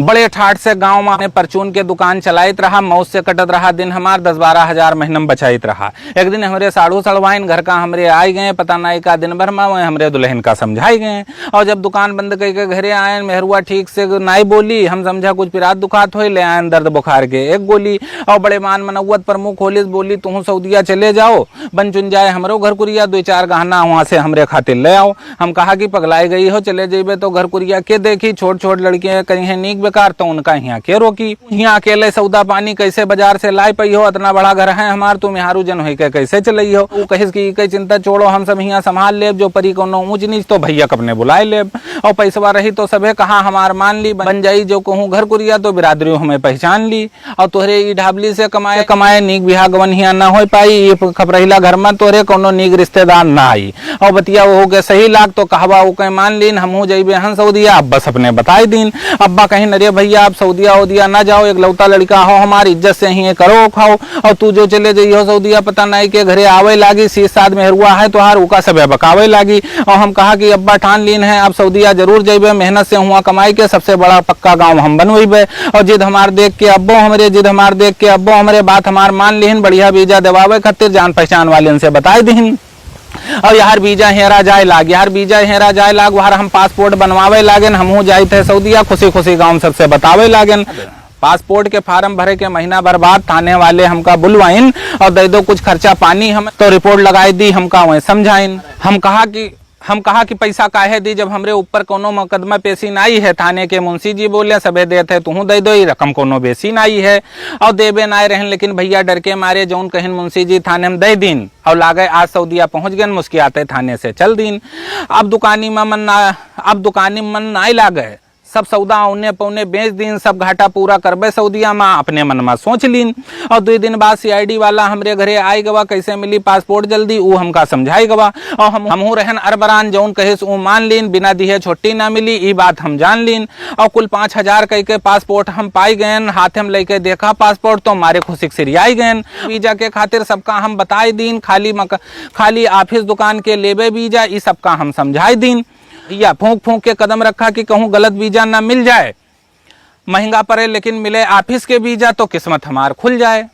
बड़े ठाठ से गांव में परचून के दुकान चलाइत रहा, मौत से कटत रहा दिन हमार 10-12 हजार महीना में बचाइत रहा। एक दिन हमरे साड़ू सड़वाइन घर का हमरे आए गए, पता नहीं का दिन भर में हमरे दुल्हन का समझाई गए। और जब दुकान बंद करके घरे आए, मेहरुआ ठीक से नहीं बोली, हम समझा कुछ पिरात दुखात हो, ले आए दर्द बुखार के एक गोली। और बड़े मान मनौवत पर मुंह खोलिस बोली, तुम सऊदिया चले जाओ, बन चुन जाए हमरो घर कुरिया, 2-4 गहना वहां से हमरे खातिर ले आओ। हम कहा कि पगलाई गई हो, चले जेबे तो घर कुरिया के देखी, छोट छोट लड़कियां कहीं नीक बेकार, तो उनका यहाँ के रोकी। यहाँ अकेले सौदा पानी कैसे बाजार से लाई पई हो, इतना बड़ा घर है हमार, तुम यहाँ जन हो के कैसे चलई हो। वो कहिस की कई चिंता छोड़ो, हम सब यहाँ संभाल लेब, जो परी कोनो ऊंच नीच तो भैया अपने बुलाए लेब, और पैसवा रही तो सबे कहा हमार मान ली, बन जाई जो कहूँ घर कुरिया तो बिरादरी हमें पहचान ली। और तोहरे ई ढाबली से कमाए कमाए नीक बिहा गवन हिया न हो पाई, ये खबरहिला घर में तोहरे कोनो नीक रिश्तेदार ना आई। और बतिया वो के सही लाग तो कहवा वो कहीं मान लीन, हमहू जइबे हन सऊदिया, अब बस अपने बताई दीन। अब्बा कहीं नरे भैया आप सऊदिया उदिया ना जाओ, एक लौता लड़का हो, हमारी इज्जत से ही करो खाओ, और तू जो चले जाइयो सऊदिया पता नहीं के घरे आवे लागी, 6-7 मेहरुआ है तो हार उका सब बकावे लागी। और हम कहा कि अब्बा ठान लीन है अब सऊदिया जरूर जइबे, मेहनत से हुआ कमाई के सबसे बड़ा पक्का गाँव हम बनवेबे। और जिद हमार देख के अब्बो हमरे, जिद हमार देख के अब्बो हमरे, बात हमार मान लीन, बढ़िया वीजा दिवावे खातिर जान पहचान वाले से बताई दीन। और यार वीजा हेरा जाए लाग, यार वीजा हेरा जाए लाग, वहां हम पासपोर्ट बनवावे लागेन, हमहू जाए थे सऊदिया, खुशी खुशी गाँव सबसे बतावे लागेन। पासपोर्ट के फार्म भरे के महीना बर्बाद, थाने वाले हमका बुलवाइन और दे दो कुछ खर्चा पानी, हम तो रिपोर्ट लगाई दी, हमका वहीं समझाइन। हम कहा कि पैसा काहे दी, जब हमरे ऊपर कोनो मुकदमा पेशी नहीं है। थाने के मुंशी जी बोले सबे देते तू दे दो, रकम कोनो बेसी नहीं है, और देबे ना रहन, लेकिन भैया डर के मारे जौन कहन मुंशी जी थाने में दे दिन, और लागे आज सऊदिया पहुंच गए, मुस्कियाते थाने से चल दिन। अब दुकानी में मन नहीं लागे, सब सौदा औने पौने बेच दिन, सब घाटा पूरा करबे सऊदिया में, अपने मन में सोच लीन। और 2 दिन बाद CID वाला हमरे घरे आई गवा, कैसे मिली पासपोर्ट जल्दी, वो हमका समझाई गवा। और हमहू रहन अरबरान, जौन कहिस वो मान लीन, बिना दिए छुट्टी ना मिली, ये बात हम जान लीन। और कुल 5,000 कह के पासपोर्ट हम पाई गए, हाथ में लेके देखा पासपोर्ट तो मारे खुशी सिरियाई गए। वीजा के खातिर सबका हम बताई दीन, खाली ऑफिस दुकान के लेबे वीजा, ये सबका हम समझाई दीन। या फूंक के कदम रखा कि कहूँ गलत वीजा ना मिल जाए, महंगा पड़े लेकिन मिले ऑफिस के वीजा तो किस्मत हमार खुल जाए।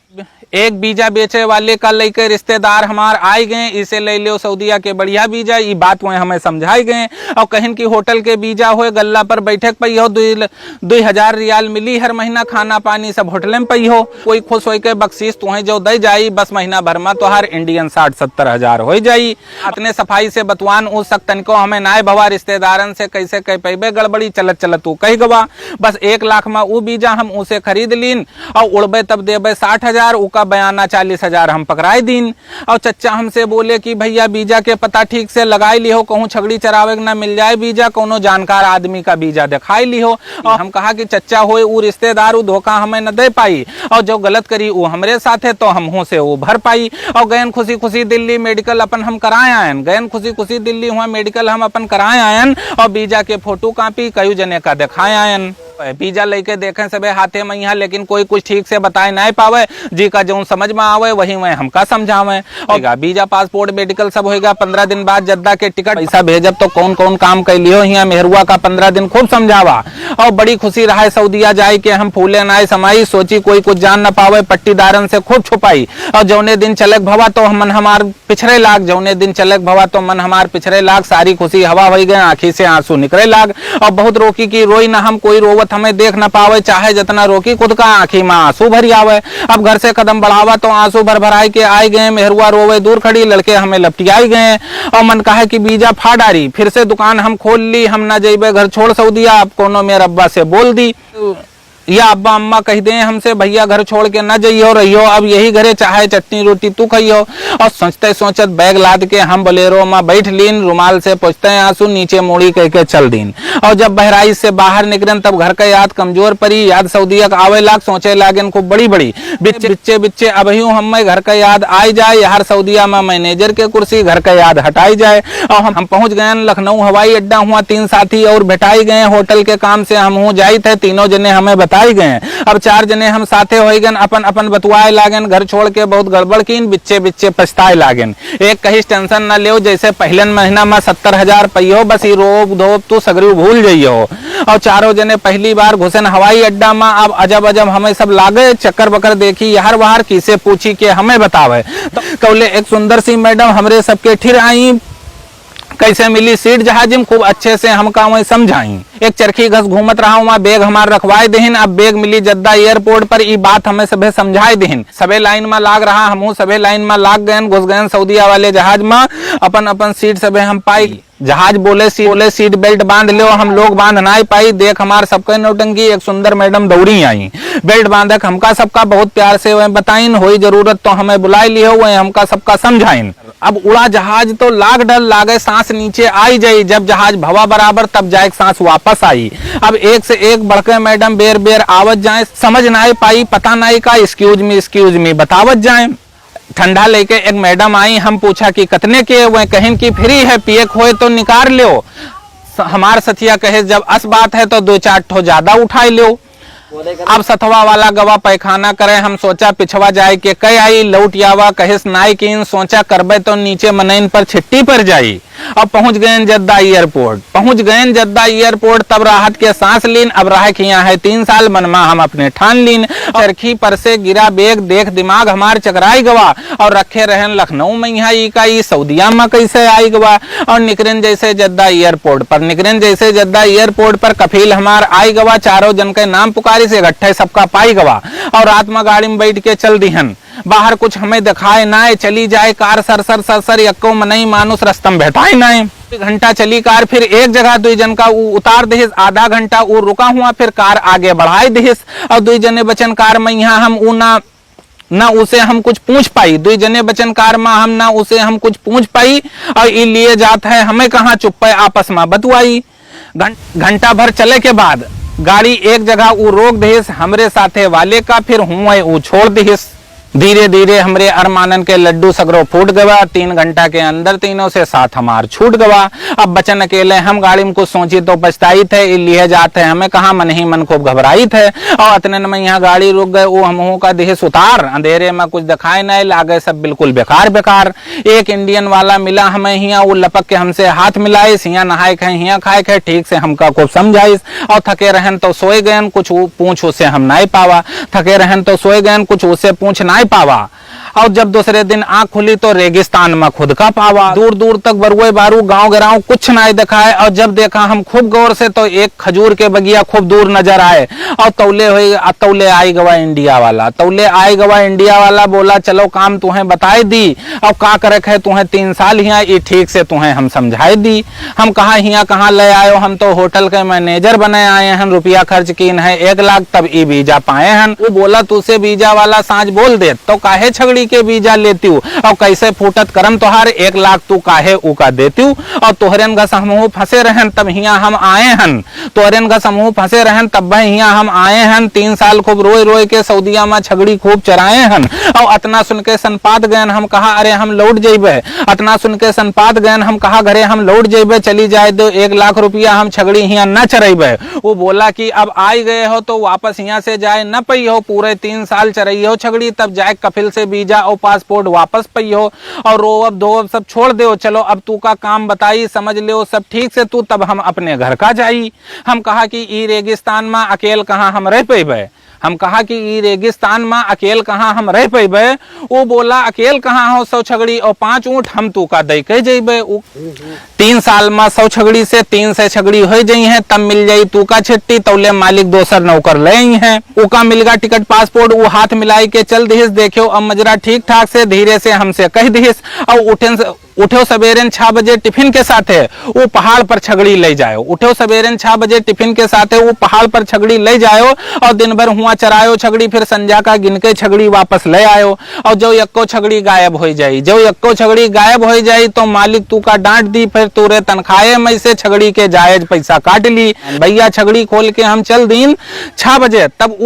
एक वीजा बेचे वाले का लेके रिश्तेदार हमार आए गए, इसे ले लो सऊदिया के बढ़िया वीजा, ये बात वह हमें समझाई गए। और कहीं की होटल के वीजा हो, गल्ला पर बैठक पई हो, 2,000 रियाल मिली हर महीना, खाना पानी सब होटल में पई हो, कोई खुश हो के बख्शीश तुम्हें जो दे जाई, बस महीना भर में तो हर इंडियन 60-70 हजार हो जाई। अपने सफाई से बतवान उस तन को हमें नाय भवा, रिश्तेदारन से कैसे कह पैबे गड़बड़ी, चलत तू कही गवा। बस 1 लाख में वो वीजा हम उसे खरीद लीन, और उड़बे तब देबे 60,000, का बयाना 40,000 हम पकड़ाई दीन। और चच्चा हमसे बोले कि भैया वीजा के पता ठीक से लगाई ली हो, कहूँ छगड़ी चरावे न मिल जाए वीजा, कोनो जानकार आदमी का वीजा दिखाई ली हो। और हम कहा कि चच्चा होए वो रिश्तेदार वो धोखा हमें न दे पाई, और जो गलत करी वो हमरे साथ है तो हम से वो भर पाई। और गयन खुशी खुशी दिल्ली मेडिकल अपन हम कराए आयन, गयन खुशी खुशी दिल्ली हुआ मेडिकल हम अपन कराए आयन, और वीजा के फोटो कॉपी कई जने का दिखाए आयन। वीजा लेके देखें सबे हाथे में यहाँ, लेकिन कोई कुछ ठीक से बताए नहीं पावे, जी का जो समझ में आवे वही वह हमका समझावे। और वीजा पासपोर्ट मेडिकल सब होएगा, 15 दिन बाद जद्दा के टिकट पैसा भेजब तो कौन कौन काम कर लियो, यहाँ मेहरुआ का 15 दिन खूब समझावा। और बड़ी खुशी रहा सऊदिया जाए के, हम फूले नाय समाई, सोची कोई कुछ जान न पावे, पट्टीदारन से खूब छुपाई। और जौने दिन चलक भवा तो मन हमार पिछड़े लाग, जौने दिन चलक भवा तो मन हमार पिछड़े लाग, सारी खुशी हवा हो गए, आंखी से आंसू निकले लाग। और बहुत रोकी की रोई ना हम, कोई रोवत हमें देख न पावे, चाहे जितना रोकी खुद का आंखी में आंसू भरी आवे। अब घर से कदम बढ़ावा तो आंसू भर भराई के आए गए, मेहरुआ रोवे दूर खड़ी, लड़के हमें लपटियाई गए। और मन कहा कि वीजा फा डारी, फिर से दुकान हम खोल ली, हम ना जइबे घर छोड़ सऊदिया, अब कोनो मेरे अब्बा से बोल दी, या अब्बा अम्मा कह दे हमसे भैया घर छोड़ के न जाइयो रहियो, अब यही घरे चाहे चटनी रोटी तू खाइयो। और सोचते सोचत बैग लाद के हम बोलेरो में बैठ लीन, रुमाल से पोछते आंसू नीचे मोड़ी कह के चल दीन। और जब बहराइच से बाहर निकलन तब घर का याद कमजोर पड़ी, याद सऊदिया आवे लाग, सोचे लागन खूब बड़ी बड़ी, बिच्चे अब यूं हमें घर का याद आई जाए, यार सऊदिया में मैनेजर के कुर्सी, घर का याद हटाई जाए। और हम पहुंच गए लखनऊ हवाई अड्डा, हुआ 3 साथी और बैठाई गए, होटल के काम से हम जाई थे, तीनों जने हमें बता पछताई गए। अब 4 जने हम साथे हो गए, अपन अपन बतुआए लागन, घर छोड़ के बहुत गड़बड़ कीन, बिच्चे बिच्चे पछताए लागन। एक कहीं टेंशन न ले, जैसे पहले महीना में 70,000 पैयो, बस ही रोब धोब तू सगरी भूल जाइयो। और चारों जने पहली बार घुसन हवाई अड्डा में, अब अजब अजब हमें सब लागे, चक्कर बकर देखी यार बाहर, किसे पूछी के हमें बतावे। तो कौले एक सुंदर सी मैडम हमरे सबके ठिर आई, कैसे मिली सीट जहाज में, खूब अच्छे से हमका वही समझाई। एक चरखी घस घूमत रहा वहाँ, बैग हमार रखवाए देहिन। अब बैग मिली जद्दा एयरपोर्ट पर, ई बात हमें सबे समझाए देहिन। सबे लाइन में लाग रहा, हमहू सबे लाइन में लाग गए, घुस गए सऊदिया वाले जहाज में। अपन अपन सीट सबे हम पाई। जहाज बोले सीट बेल्ट बांध लो, हम लोग बांध ना पाई। देख हमार सबके नौटंकी, एक सुंदर मैडम दौड़ी आई, बेल्ट बांधक हमका सबका बहुत प्यार से वह बताइन, होई जरूरत तो हमें बुलाई लियो, वह हमका सबका समझाइन। अब उड़ा जहाज तो लाग डर लागे, सांस नीचे आई जाई, जब जहाज भवा बराबर तब जाए सांस वापस आई। अब एक से एक बढ़के मैडम बेर बेर आवत जाए, समझ ना पाई, पता नहीं का एक्सक्यूज मी बतावत जाए। ठंडा लेके एक मैडम आई, हम पूछा कि कितने के, वह कहीं की फ्री है, पिए खोए तो निकाल लो। हमार सथिया कहे जब अस बात है तो 2-4 ठो ज्यादा उठाई लो। अब सथवा वाला गवा पैखाना करे, हम सोचा पिछवा जाए के कई आई, लौट यावा कहिस नाई कीन, सोचा करबे तो नीचे मनैन पर छिट्टी पर जाई। अब पहुंच गए जद्दा एयरपोर्ट, तब राहत के सांस लीन। अब राह किया है 3 साल, मनमा हम अपने ठान लीन। चरखी पर से गिरा बैग, देख दिमाग हमार चकराई गवा, और रखे रहन लखनऊ में यहाँ ई का ई सऊदिया में कैसे आई गवा। और निकरन जैसे जद्दा एयरपोर्ट पर कफील हमार आई गवा, चारों जन के नाम पुकारी से इकट्ठे सबका पाई गवा। और रात में गाड़ी में बैठ के चल दिहन, बाहर कुछ हमें दिखाए ना, चली जाए कार सर यक्को मनई मानुस रस्तम बैठाए ना। घंटा चली कार, फिर एक जगह 2 जन का उतार दिहिस, आधा घंटा वो रुका हुआ, फिर कार आगे बढ़ाई दिहिस। और 2 जने बचन कार में यहाँ हम ना उसे हम कुछ पूछ पाई, 2 जने बचन कार में हम ना उसे हम कुछ पूछ पाई। और ये लिए जात है हमें कहाँ चुप पे आपस में बतुआई। घंटा भर चले के बाद गाड़ी एक जगह वो रोक दिहिस हमरे साथे वाले का, फिर हुए वो छोड़ दिहिस। धीरे धीरे हमरे अरमानन के लड्डू सगरो फूट गवा। 3 घंटा के अंदर तीनों से साथ हमार छूट गवा। अब बचन अकेले हम, गाड़ी में कुछ सोची तो पछताई थे, लिए जाते हमें कहा, मन ही मन खूब घबराई थे। और इतने में यहाँ गाड़ी रुक गए, वो हम का देह सुतार, अंधेरे में कुछ दिखाई नहीं लागे, सब बिल्कुल बेकार। एक इंडियन वाला मिला हमें हिया, वो लपक के हमसे हाथ मिलाई, हिया नहाए खाए हिया खाए खाए, ठीक से हमका खूब समझाइस। और थके रहन तो सोए गए, कुछ पूछ उसे हम नहीं पावा, थके रहन तो सोए गए, कुछ उसे पूछ नहीं पावा। और जब दूसरे दिन आंख खुली तो रेगिस्तान में खुद का पावा। दूर दूर तक बरुए बारू गांव गिराव कुछ नहीं दिखा है। और जब देखा हम खूब गौर से तो एक खजूर के बगिया खूब दूर नजर आए। और तौले आई गवा इंडिया वाला, बोला चलो काम तुम्हें बताई दी, और का करे है तुम्हें 3 साल हिया, ये ठीक से तुम्हें हम समझाई दी। हम कहा हिया कहाँ ले आयो, हम तो होटल के मैनेजर बने आए हैं, रुपया खर्च कीन है 1 लाख, तब ई वीजा पाए हैं। वो बोला तुझसे वीजा वाला सांझ बोल दे, तो काहे छगड़ी के वीजा लेती हूँ, और कैसे फूटत करम तोहार 1 लाख तू काहे उका देती हूँ। और तोहरेन घस हमहू फंसे रहन, तब हिया हम आए हन, तोहरेन घस हमहू फंसे रहन, तब हिया हम आए हन। 3 साल खूब रोए के सऊदिया में छगड़ी खूब चराए हन। और अतना सुन के सनपात गयन, हम कहा अरे हम लौट जेबे। अतना सुन के सनपात गयन, हम कहा घरे हम लौट जेबे, चली जाए दो 1 लाख रुपया, हम छगड़ी हिया न चरेबे। वो बोला कि अब आई गए हो तो वापस यहाँ से जाए न पई हो, पूरे 3 साल चरई हो छगड़ी, तब जाए कफिल से वीजा और पासपोर्ट वापस पई हो। और रोअब धोअब सब छोड़ दो, चलो अब तू का काम बताई, समझ ले सब ठीक से तू, तब हम अपने घर का जाई। हम कहा कि ई रेगिस्तान में अकेल कहाँ हम रह पेबे, हम कहा कि ई रेगिस्तान में अकेल कहाँ हम रह पेबे। वो बोला अकेल कहाँ हो, 100 छगड़ी और 5 ऊँट हम तू का दे के जेबे। 3 साल में 100 छगड़ी से 300 छगड़ी हो जाई है, तब मिल जाई तू का छिट्टी, तौले मालिक दोसर नौकर ले हैं। उका मिलगा टिकट पासपोर्ट, वो हाथ मिलाई के चल दिहिस। देखियो अब मजरा ठीक ठाक से धीरे से हमसे कह दिहिस। और उठो सवेरे 6 बजे टिफिन के साथ वो पहाड़ पर छगड़ी ले जाओ। उठो सवेरे 6 बजे टिफिन के साथ वो पहाड़ पर छगड़ी ले जाओ, और दिन भर हुआ चरायो छगड़ी, फिर संजा का गिन के छगड़ी वापस ले आयो। और जो यक्को छगड़ी गायब हो जाई, तो मालिक तू का डांट दी, फिर तूरे तनखाए में से छगड़ी के जायज पैसा काट ली। भैया छगड़ी खोल के हम चल दिन 6 बजे, तब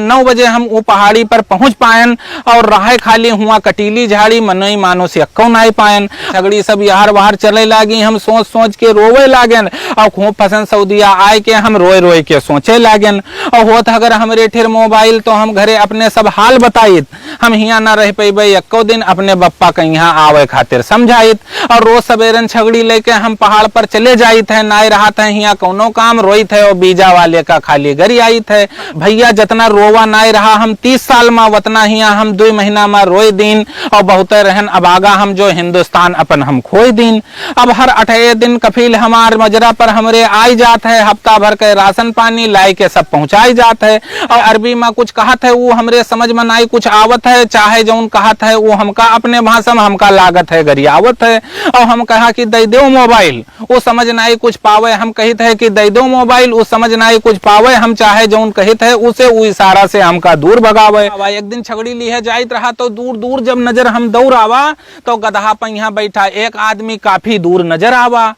9 बजे हम वो पहाड़ी पर पहुंच पायन। और राह खाली हुआ कटीली झाड़ी, मनोई मानुस यक्को नहीं पायन। छगड़ी सब यार बाहर चले लागी, हम सोच सोच के रोवे लागन और खूब पसंद सऊदिया आए के हम रोए रोए के सोचे लागन। और होत अगर हमरे ठिर मोबाइल तो हम घरे अपने सब हाल बताइत, हम हियाँ ना रह पेबे एको दिन, अपने बप्पा के यहाँ आवे खातिर समझाइत। और रोज सवेरन छगड़ी लेके हम पहाड़ पर चले जाइत है, नाई रहा था हियाँ कोनो काम रोइत है और बीजा वाले का खाली गरी आइत है। भैया जितना रोवा नाई रहा हम 30 साल में वतना हियाँ हम 2 महीना में रोए दिन और बहुत रहन अबागा हम जो हिंदुस्तान अपन हम खोई दिन। अब हर 8 दिन कफील हमार मजरा पर हमरे आई जात है, हफ्ता भर के राशन पानी लाई के सब पहुंचाई जात है। और अरबी में कुछ कहत है वो हमरे समझ में नाई कुछ आवत है, चाहे जौन कहत है वो हमका अपने भाषा में हमका लागत है गरियावत है। और हम कहा कि दे दो मोबाइल, वो समझ नाई कुछ पावे, हम कहित है कि दे दो मोबाइल, वो समझ नाई कुछ पावे, हम चाहे जौन कहित है उसे वो इशारा से हमका दूर भगावे। एक दिन छगड़ी लिए जाइत रहा तो दूर दूर जब नजर हम दौड़ आवा तो गधा पहिया बैठा एक आदमी काफी दूर नजर आवा।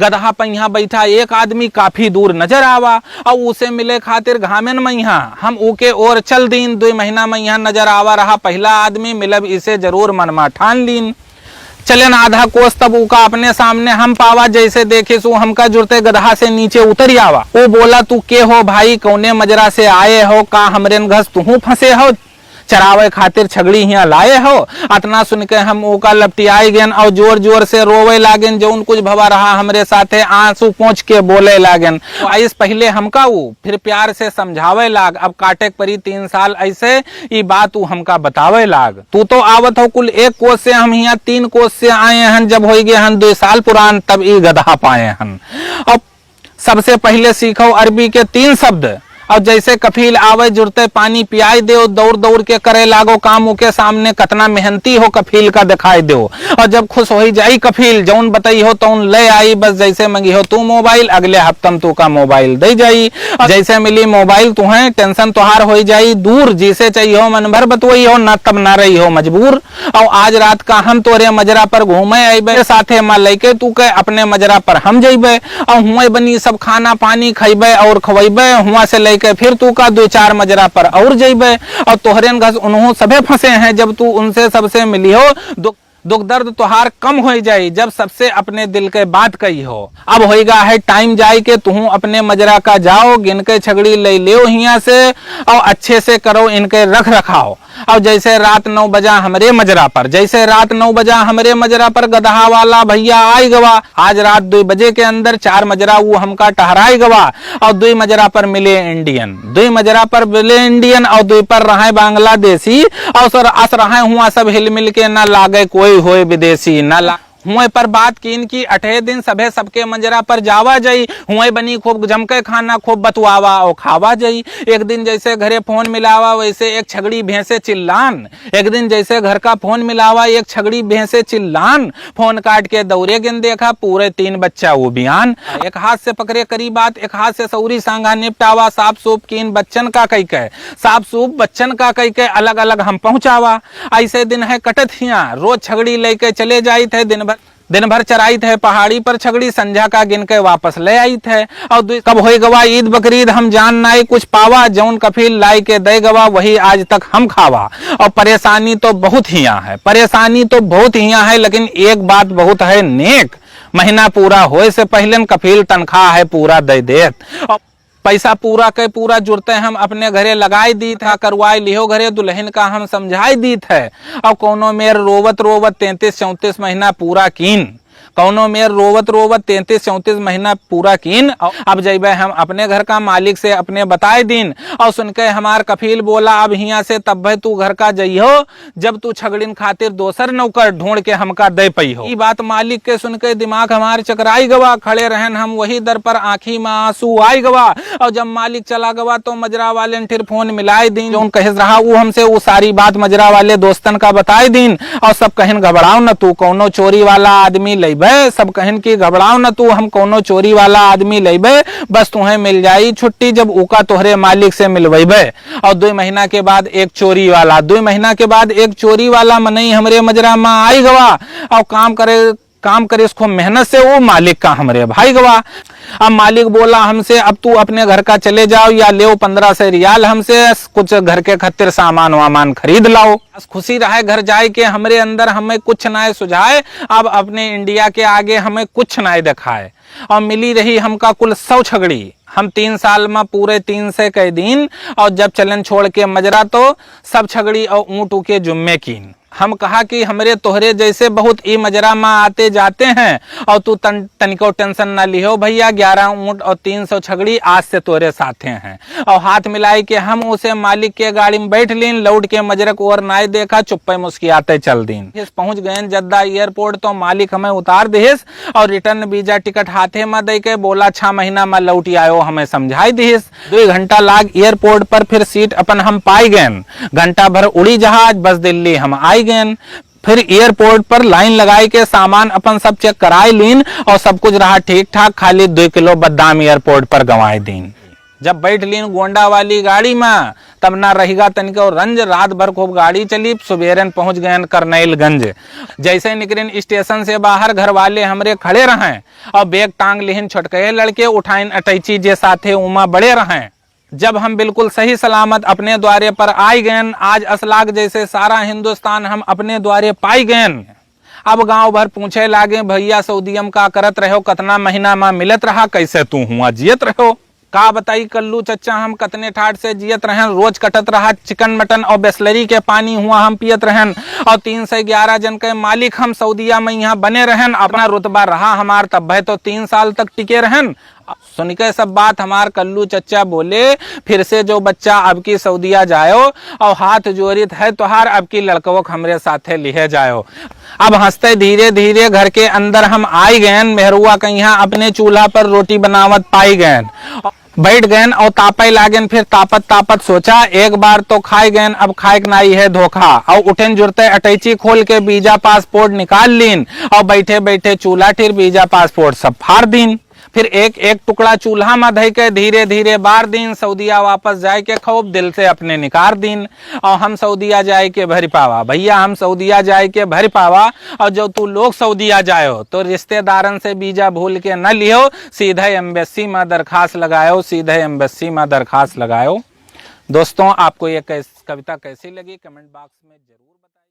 गधा पहिया बैठा एक आदमी काफी दूर नजर आवा और उसे मिले खातिर घामेन मैया हम ऊके और चल दीन। 2 महीना मैया नजर आवा रहा पहला आदमी मिलब इसे जरूर मनमा ठान लीन। चलन आधा कोस तब उका अपने सामने हम पावा, जैसे देखे सो हमका जुड़ते गधा से नीचे उतर आवा। वो बोला तू के हो भाई, कौने मजरा से आए हो, का हमरेन घस तू फंसे हो, चरावे खातिर छगड़ी यहाँ लाए हो। अतना सुन के हम ओका लपटियाई गेन और जोर जोर से रोवे लागन, जो कुछ भवा रहा हमरे साथे आंसू पोंछ के बोले लागन। आइस पहले हमका वो फिर प्यार से समझावे लाग, अब काटे परी 3 साल ऐसे ये बात वो हमका बतावे लाग। तू तो आवत हो कुल 1 कोस से, हम यहाँ 3 कोस से आए हन, जब हो गए हन 2 साल पुरान तब ये गधा पाए हन। अब सबसे पहले सीखो अरबी के 3 शब्द और जैसे कफील आवे जुड़ते पानी पियाई दो, दौड़ दौड़ के करे लागो काम, के सामने कतना मेहनती हो कफील का दिखाई दो। और जब खुश हो जाई कफील जौन बताई हो तो ले आई, बस जैसे मंगी हो तू मोबाइल अगले हफ्तम तू का मोबाइल दे जाई। जैसे मिली मोबाइल तुम्हें टेंशन तुहार हो जाई दूर, जिसे चाहिए हो मन भर बतवई हो, ना तब ना रही हो मजबूर। और आज रात का हम तोरे मजरा पर घूमे अबे, साथे माँ लेके तू के अपने मजरा पर हम जइबे और हुए बनी सब खाना पानी खइबे और खवैबे, हुआ से के फिर तू का 2-4 मजरा पर और जइबे। और तोहरेन घस उन्हों सबे फंसे हैं, जब तू उनसे सबसे मिली हो दुख दर्द तुहार कम हो जाई, जब सबसे अपने दिल के बात कही हो। अब होएगा है टाइम जाई के तू अपने मजरा का जाओ, गिनके छगड़ी ले लियो हिया से और अच्छे से करो इनके रख रखाओ। और जैसे रात 9 बजा हमरे मजरा पर, जैसे रात 9 बजा हमरे मजरा पर गधा वाला भैया आई गवा, आज रात 2 बजे के अंदर 4 मजरा वो हमका टहराई गवा। और 2 मजरा पर मिले इंडियन, 2 मजरा पर मिले इंडियन और 2 पर रहे बांग्लादेशी। और सर अस रहे हुआ सब हिल मिल के ना लागे कोई होए विदेशी, ना हुए पर बात कीन की 8 दिन सभे सबके मंजरा पर जावा जाई, हुए बनी खूब जमके खाना खूब बतवावा और खावा जाई। एक दिन जैसे घरे फोन मिलावा वैसे एक छगड़ी भैंसे चिल्लान, एक दिन जैसे घर का फोन मिलावा एक छगड़ी भैंसे चिल्लान। फोन काट के दौरे गिन देखा पूरे 3 बच्चा वो बयान, एक हाथ से पकड़े करी बात एक हाथ से सौरी सांगा निपटावा। साफ सूप कीन बच्चन का कई के, साफ सूप बच्चन का कई के अलग अलग हम पहुंचावा। ऐसे दिन है कटत हिया, रोज छगड़ी लेके चले जाई थे, दिन भर चराई थे पहाड़ी पर छगड़ी, संझा का गिन के वापस ले आई थे। और कब हो गवा ईद बकरीद हम जान नाई कुछ पावा, जौन कफील लाई के दे गवा वही आज तक हम खावा। और परेशानी तो बहुत हिया है, परेशानी तो बहुत हिया है, लेकिन एक बात बहुत है नेक, महीना पूरा होए से पहले कफील तनख्वाह है पूरा दे देत। और पैसा पूरा के पूरा जुड़ते हम अपने घरे लगाई दी था, करवाई लियो घरे दुल्हन का हम समझाई दी थे। और कोनो मेर रोवत रोवत 33-34 महीना पूरा कीन, कौनो मेर रोवत रोवत 33-34 महीना पूरा कीन। अब जब हम अपने घर का मालिक से अपने बताए दिन और सुनके हमार कफील बोला अब हिया से तब भाई तू घर का जइहो जब तू छगड़िन खातिर दोसर नौकर ढूंढ के हमका दे पई हो। ये बात मालिक के सुनके दिमाग हमार चकराई गवा, खड़े रहन हम वही दर पर आंखी में आंसू आई गवा। और जब मालिक चला गवा तो मजरा वाले ने फिर फोन मिलाए दिन, जो कह रहा वो हमसे वो सारी बात मजरा वाले दोस्तन का बताए दिन। और सब कहन घबराओ न तू कौनो चोरी वाला आदमी लेबे, सब कहन की घबराओ न तू हम कौनो चोरी वाला आदमी लेबे, बस तुम्हें मिल जाई छुट्टी जब उका तोहरे मालिक से मिलवेबे। और 2 महीना के बाद एक चोरी वाला, 2 महीना के बाद एक चोरी वाला मनई हमरे मजरा में आई गवा और काम करे काम करे इसको मेहनत से, वो मालिक का हमरे भाई गवा। अब मालिक बोला हमसे अब तू अपने घर का चले जाओ या ले 1500 रियाल हमसे, कुछ घर के खातिर सामान वामान खरीद लाओ। खुशी रहे घर जाए के हमरे अंदर हमें कुछ ना सुझाए, अब अपने इंडिया के आगे हमें कुछ ना दिखाए। और मिली रही हमका कुल 100 छगड़ी। हम 3 साल में पूरे 300 के दिन, और जब चलन छोड़ के मजरा तो सब छगड़ी और ऊँट के जुम्मे कीन। हम कहा कि हमरे तोहरे जैसे बहुत ई मजरा में आते जाते हैं, और तू तनिको टेंशन ना लिहो भैया, 11 ऊँट और 300 छगड़ी आज से तोरे साथे हैं। और हाथ मिलाई के हम उसे मालिक के गाड़ी में बैठ लीन, लौट के मजरक और नाय देखा, चुप्पे मुस्कियाते चल दीन। पहुंच गए जद्दा एयरपोर्ट, तो मालिक हमें उतार दिहिस और रिटर्न वीजा टिकट हाथे में दे के बोला 6 महीना में लौटी आयो, हमें समझाई दिहिस। 2 घंटा लाग एयरपोर्ट पर, फिर सीट अपन हम पाई गए। घंटा भर उड़ी जहाज, बस दिल्ली हम आई गए। फिर एयरपोर्ट पर लाइन लगाई के सामान अपन सब चेक कराई लीन, और सब कुछ रहा ठीक ठाक, खाली 2 किलो बादाम एयरपोर्ट पर गंवाई दीन। जब बैठ लीन गोंडा वाली गाड़ी में, तब ना रहेगा तनिको रंज, रात भर खूब गाड़ी चली, सुबेरन पहुंच गए करनैलगंज। जैसे निकलिन स्टेशन से बाहर, घर वाले हमरे खड़े रहें और बैग टांग लिहिन, छोटके लड़के उठाइन अटैची जे साथे उमा बड़े रहें। जब हम बिल्कुल सही सलामत अपने द्वारे पर आई गए, आज असलाग जैसे सारा हिंदुस्तान हम अपने द्वारे पाई गए। अब गांव भर पूछे लागे भैया सऊदीयम का करत रहो, कतना महीना में मिलत रहा, कैसे तू हुआ जियत रहो। का बताई कल्लू चच्चा हम कतने ठाट से जियत रहन, रोज कटत रहा चिकन मटन और बिस्लरी के पानी हुआ हम पियत रहन, और 311 जन के मालिक हम सऊदीया में यहाँ बने रहन। अपना रुतबा रहा हमार तब है तो 3 साल तक टिके रहन। सुन के सब बात हमार कल्लू चच्चा बोले, फिर से जो बच्चा अब की सऊदीया जायो, और हाथ जोड़ित है तोहार अब की लड़कों हमरे साथे लिहे जायो। अब हंसते धीरे धीरे घर के अंदर हम आई गए। मेहरुआ के यहाँ अपने चूल्हा पर रोटी बनावत पाई गए, बैठ गए और तापे लागेन। फिर तापत सोचा एक बार तो खाए गए, अब खाए नहीं है धोखा। और उठेन जुड़ते अटैची खोल के वीजा पासपोर्ट निकाल लीन, और बैठे बैठे चूल्हा टिर वीजा पासपोर्ट सब फाड़ दीन। फिर एक एक टुकड़ा चूल्हा में धई के धीरे धीरे बार दिन सऊदीया वापस जाए के खूब दिल से अपने निकार दिन। और हम सऊदीया जाए के भर पावा भैया, हम सऊदीया जाए के भर पावा। और जो तू लोग सऊदीया जायो तो रिश्तेदारन से वीजा भूल के न लियो, सीधे एम्बेसी में दरखास्त लगायो, सीधे एम्बेसी में दरखास्त लगायो। दोस्तों आपको ये कविता कैसी लगी कमेंट बॉक्स में जरूर बताएं।